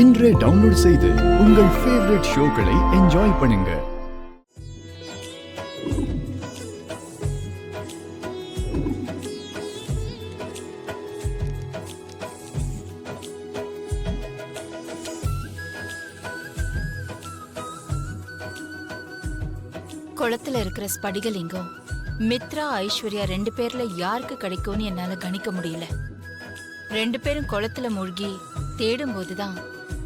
இன்றே டவுன்லோட் செய்து உங்கள் ஃபேவரட் ஷோக்களை என்ஜாய் பண்ணுங்க. குளத்துல இருக்கிற ஸ்படிகலிங்கம் மித்ரா ஐஸ்வர்யா 2 பேர்ல யாருக்கு கிடைக்கும்னு என்னால கணிக்க முடியல. 2 பேரும் குளத்துல மூழ்கி தேடும் போதுதான்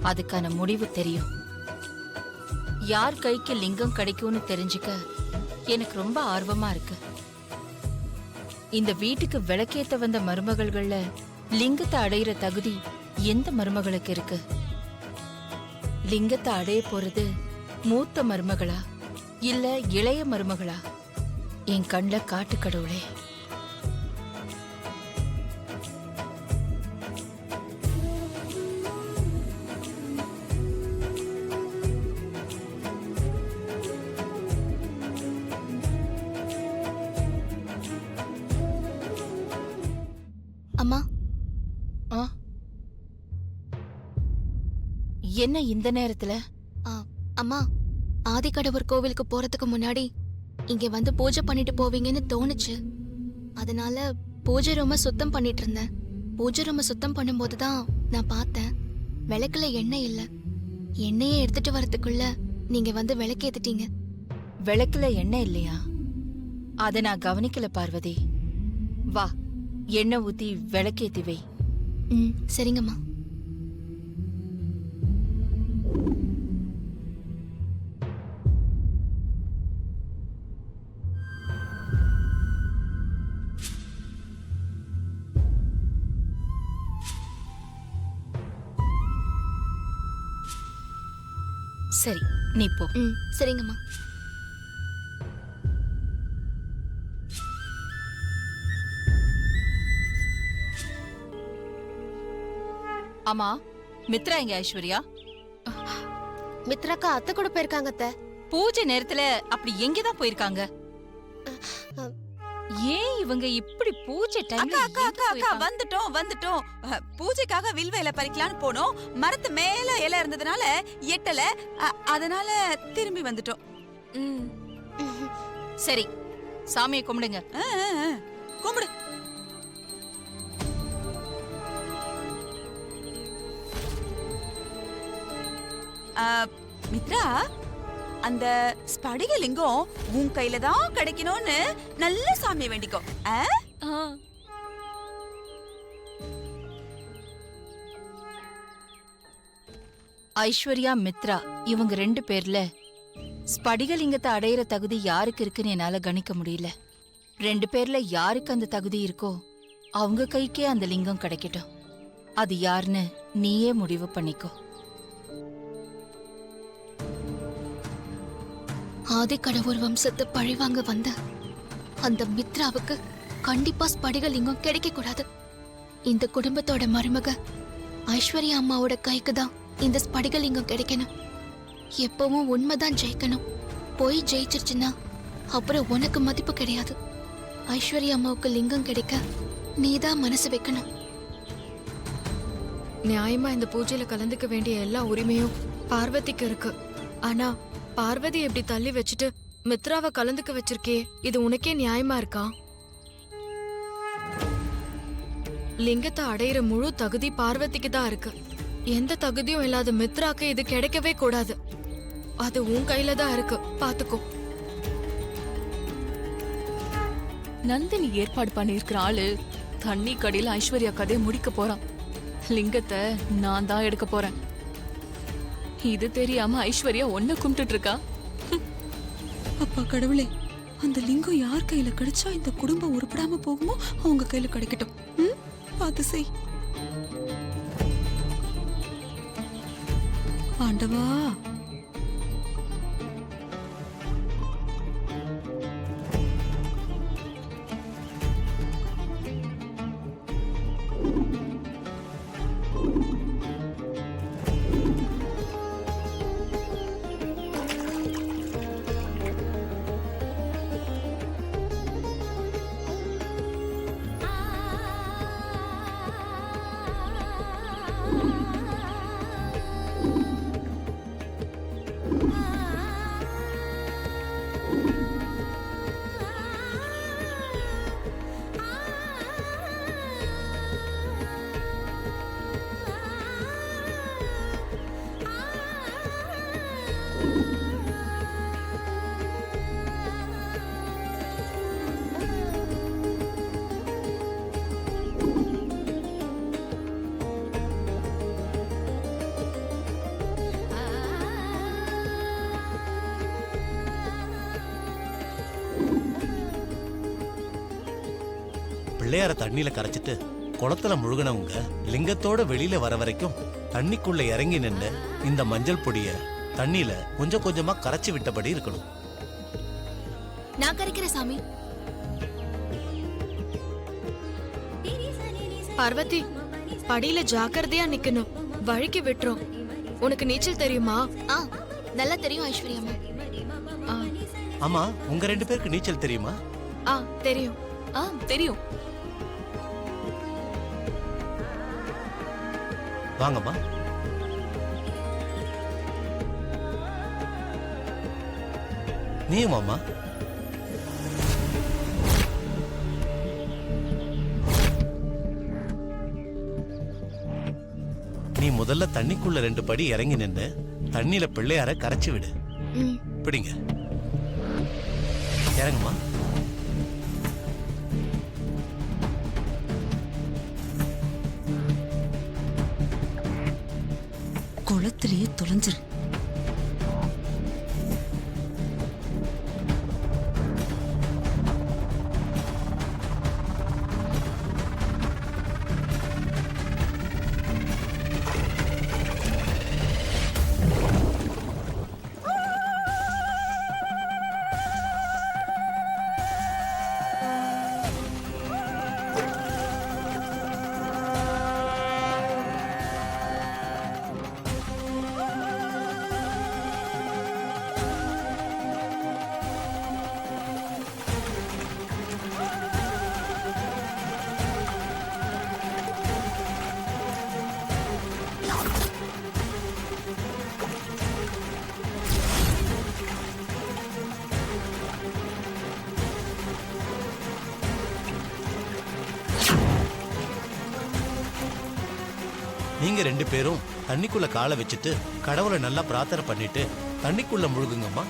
அதுக்கான முடிவு தெரியும். யார் கைக்கு லிங்கம் கிடைக்கும்னு தெரிஞ்சுக்க எனக்கு ரொம்ப ஆர்வமா இருக்கு. இந்த வீட்டுக்கு விளக்கேத்த வந்த மருமகள்கள்ல லிங்கத்தை அடையிற தகுதி எந்த மருமகளுக்கு இருக்கு? லிங்கத்தை அடைய போறது மூத்த மருமகளா இல்ல இளைய மருமகளா? என் கண்ல காட்டு கடவுளே. அம்மா, என்ன இந்த நேரத்துல? அம்மா, ஆதிக்கடவுர் கோவிலுக்கு போறதுக்கு முன்னாடி இங்க வந்து பூஜை பண்ணிட்டு போவீங்கன்னு தோணுச்சு. அதனால பூஜை ரூம சுத்தம் பண்ணிட்டு இருந்தேன். பூஜை ரூம சுத்தம் பண்ணும்போதுதான் நான் பார்த்தேன் விளக்குல எண்ணெய் இல்ல. எண்ணெயை எடுத்துட்டு வரதுக்குள்ள நீங்க வந்து விளக்கேத்திட்டீங்க. விளக்குல எண்ணெய் இல்லையா? அத நான் கவனிக்கல பார்வதி. வா, எண்ணெய் ஊத்தி விளக்கேத்தி வை. சரிங்கம்மா. சரி, நீ போ. சரிங்கம்மா. ஆமா, மித்ரா எங்க ஐஸ்வர்யா? மித்ராக்கா அத்தை கூட போயிருக்காங்க அத்தை. பூஜை நேரத்துல அப்படி எங்கதான் போயிருக்காங்க? ஏன் இவங்க இப்படி பூஜை டைம்ல? அக்கா வந்துட்டோம். பூஜைக்காக வில்வேல பறிக்கலான்னு போனோம். மரத்து மேல இலை இருந்ததுனால எட்டல, அதனால திரும்பி வந்துட்டோம். சரி, சாமியை கும்பிடுங்க. கும்பிடு. மித்ரா, அந்த ஸ்படிகலிங்கம் உன் கையில தான் கிடைக்கணும்னு நல்ல சாமியை வேண்டிக்கோ. ஐஸ்வர்யா, மித்ரா இவங்க 2 பேர்ல ஸ்படிகலிங்கத்தை அடையிற தகுதி யாருக்கு இருக்குன்னு என்னால கணிக்க முடியல. 2 பேர்ல யாருக்கு அந்த தகுதி இருக்கோ அவங்க கைக்கே அந்த லிங்கம் கிடைக்கட்டும். அது யாருன்னு நீயே முடிவு பண்ணிக்கோ. ஆதிக்கடவுர் வம்சத்தை பழிவாங்க வந்த அந்த மித்ராவுக்கு கண்டிப்பா ஸ்படிகலிங்கம் கிடைக்க கூடாது. இந்த குடும்பத்தோட மருமக ஐஸ்வர்யா அம்மாவோட கைக்கு தான் இந்த ஸ்படிகலிங்கம் கிடைக்கணும். எப்பவும் உண்மைதான் ஜெயிக்கணும். போய் ஜெயிச்சிருச்சுன்னா அப்புறம் உனக்கு மதிப்பு கிடையாது. ஐஸ்வர்யா அம்மாவுக்கு லிங்கம் கிடைக்க நீதான் மனசு வைக்கணும். நியாயமா இந்த பூஜையில கலந்துக்க வேண்டிய எல்லா உரிமையும் பார்வதிக்கு இருக்கு. ஆனா பார்வதி எப்படி தள்ளி வச்சுட்டு மித்ராவை கலந்துக்க வச்சிருக்கே, இது உனக்கே நியாயமா இருக்கா? லிங்கத்தை அடையிற முழு தகுதி பார்வதிக்கு தான் இருக்கு. எந்த தகுதியும் இல்லாத மித்ராக்கு இது கிடைக்கவே கூடாது. அது உன் கையில தான் இருக்கு, பாத்துக்கோ. நந்தினி ஏற்பாடு பண்ணிருக்கிற ஆளு தண்ணி கடையில ஐஸ்வர்யா கதையை முடிக்க போறான். லிங்கத்தை நான் தான் எடுக்க போறேன். இது தெரியாம ஐஸ்வர்யா ஒன்ன கும்பிட்டு இருக்கா. அப்பா கடவுளே, அந்த லிங்கம் யார் கையில கிடைச்சா இந்த குடும்பம் உருப்படாம போகுமோ அவங்க கையில கிடைக்கட்டும். பார்த்து செய் ஆண்டவா. பிள்ளையார தண்ணியில கரைச்சிட்டு குளத்துல முழுகினவங்க லிங்கத்தோட வெளியில வர வரைக்கும் தண்ணிக்குள்ள இறங்கி நின்று இந்த மஞ்சள் பொடிய தண்ணியில கொஞ்சம் கொஞ்சமா கரைச்சி விட்டபடி இருக்கணும். நான் கரைக்கிறேன் சாமி. பார்வதி, படியில ஜாக்கிரதையா நிக்கணும், வழுக்கி விட்டுரும். உனக்கு நீச்சல் தெரியுமா? ஆ, நல்லா தெரியும் ஐஸ்வர்யா அம்மா. ஆ, ஆமா, உங்க 2 பேருக்கு நீச்சல் தெரியுமா? ஆ தெரியும். ஆ தெரியும். வாங்கம்மா. நீயும் அம்மா. நீ முதல்ல தண்ணிக்குள்ள 2 படி இறங்கி நின்னு தண்ணியில பிள்ளையார கரைச்சு விடு. ம். பிடிங்க. இறங்குமா. குளத்திலேயே தொலைஞ்சிரு. நீங்க 2 பேரும் தண்ணிக்குள்ள காலை வச்சுட்டு கடவுளை நல்லா பிரார்த்தனை பண்ணிட்டு தண்ணிக்குள்ள முழுகுங்கம்மா.